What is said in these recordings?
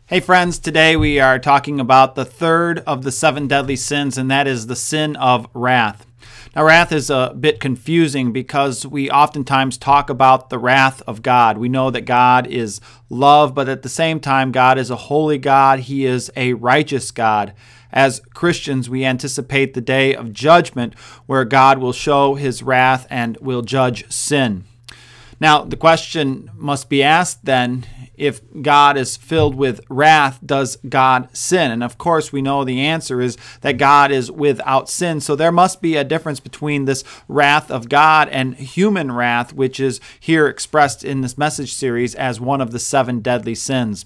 Hey friends, today we are talking about the third of the 7 deadly sins, and that is the sin of wrath. Now, wrath is a bit confusing because we oftentimes talk about the wrath of God. We know that God is love, but at the same time, God is a holy God. He is a righteous God. As Christians, we anticipate the day of judgment where God will show his wrath and will judge sin. Now, the question must be asked then, if God is filled with wrath, does God sin? And of course, we know the answer is that God is without sin. So there must be a difference between this wrath of God and human wrath, which is here expressed in this message series as one of the 7 deadly sins.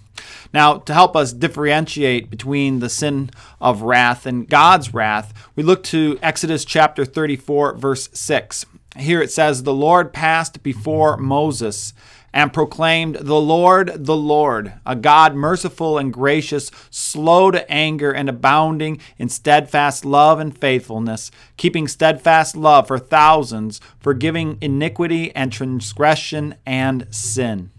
Now, to help us differentiate between the sin of wrath and God's wrath, we look to Exodus chapter 34, verse 6. Here it says, "The Lord passed before Moses and proclaimed, the Lord, a God merciful and gracious, slow to anger and abounding in steadfast love and faithfulness, keeping steadfast love for thousands, forgiving iniquity and transgression and sin."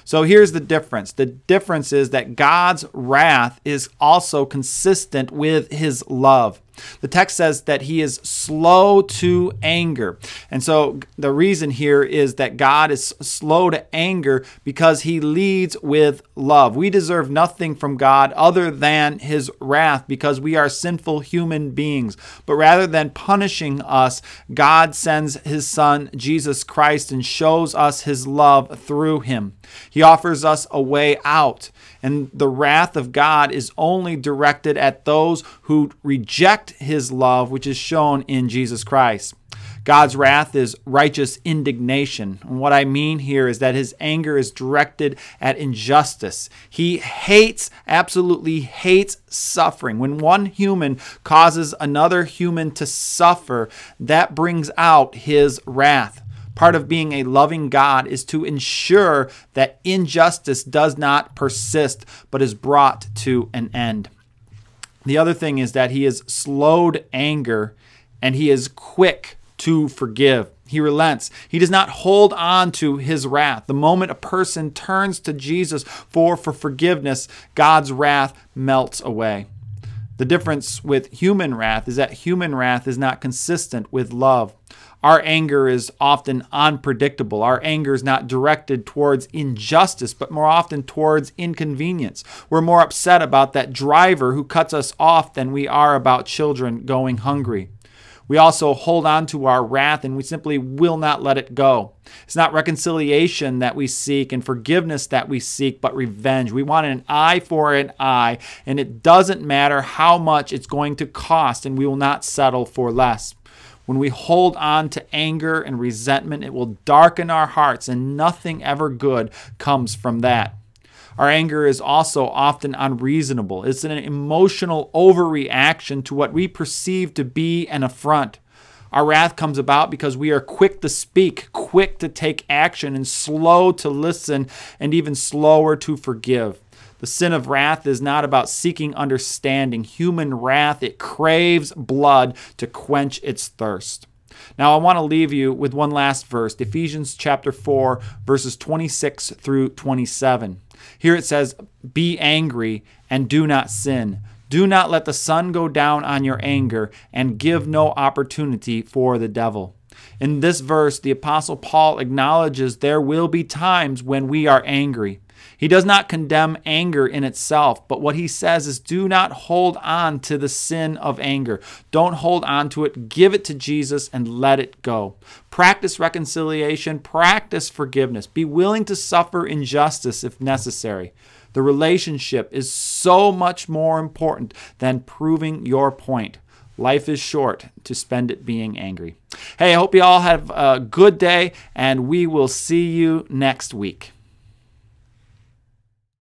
So here's the difference. The difference is that God's wrath is also consistent with his love. The text says that he is slow to anger. And so the reason here is that God is slow to anger because he leads with love. We deserve nothing from God other than his wrath because we are sinful human beings. But rather than punishing us, God sends his son, Jesus Christ, and shows us his love through him. He offers us a way out. And the wrath of God is only directed at those who reject his love, which is shown in Jesus Christ. God's wrath is righteous indignation. And what I mean here is that his anger is directed at injustice. He absolutely hates suffering. When one human causes another human to suffer, that brings out his wrath. Part of being a loving God is to ensure that injustice does not persist, but is brought to an end. The other thing is that he is slow to anger and he is quick to forgive. He relents. He does not hold on to his wrath. The moment a person turns to Jesus for forgiveness, God's wrath melts away. The difference with human wrath is that human wrath is not consistent with love. Our anger is often unpredictable. Our anger is not directed towards injustice, but more often towards inconvenience. We're more upset about that driver who cuts us off than we are about children going hungry. We also hold on to our wrath and we simply will not let it go. It's not reconciliation that we seek and forgiveness that we seek, but revenge. We want an eye for an eye, and it doesn't matter how much it's going to cost, and we will not settle for less. When we hold on to anger and resentment, it will darken our hearts, and nothing ever good comes from that. Our anger is also often unreasonable. It's an emotional overreaction to what we perceive to be an affront. Our wrath comes about because we are quick to speak, quick to take action, and slow to listen, and even slower to forgive. The sin of wrath is not about seeking understanding. Human wrath, it craves blood to quench its thirst. Now, I want to leave you with one last verse, Ephesians Chapter 4, verses 26 through 27. Here it says, "Be angry and do not sin. Do not let the sun go down on your anger, and give no opportunity for the devil." In this verse, the Apostle Paul acknowledges there will be times when we are angry. He does not condemn anger in itself, but what he says is do not hold on to the sin of anger. Don't hold on to it. Give it to Jesus and let it go. Practice reconciliation. Practice forgiveness. Be willing to suffer injustice if necessary. The relationship is so much more important than proving your point. Life is short to spend it being angry. Hey, I hope you all have a good day, and we will see you next week.